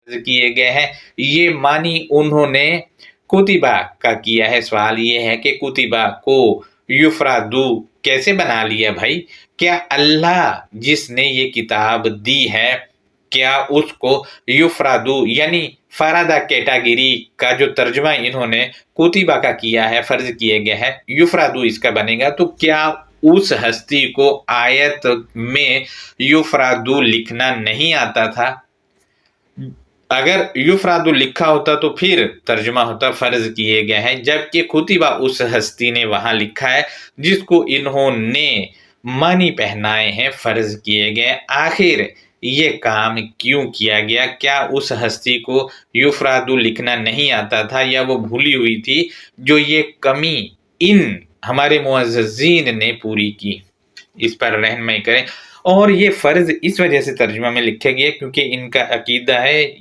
کیے گئے ہیں، یہ معنی انہوں نے کتبہ کا کیا ہے۔ سوال یہ ہے کہ کتبہ کو یفرادو کیسے بنا لیا بھائی؟ کیا اللہ جس نے یہ کتاب دی ہے، کیا اس کو یفرادو یعنی فرادہ کیٹاگری کا جو ترجمہ انہوں نے کتبہ کا کیا ہے، فرض کیے گئے ہے، یفرادو اس کا بنے گا، تو کیا اس ہستی کو آیت میں یفرادو لکھنا نہیں آتا تھا؟ اگر یفرادو لکھا ہوتا تو پھر ترجمہ ہوتا فرض کیے گئے ہیں، جبکہ کتبہ اس ہستی نے وہاں لکھا ہے جس کو انہوں نے معنی پہنائے ہیں، فرض کیے گئے۔ آخر یہ کام کیوں کیا گیا؟ کیا اس ہستی کو یفرادو لکھنا نہیں آتا تھا، یا وہ بھولی ہوئی تھی؟ جو یہ کمی ان ہمارے معززین نے پوری کی، اس پر رہنمائی کریں۔ اور یہ فرض اس وجہ سے ترجمہ میں لکھے گئے کیونکہ ان کا عقیدہ ہے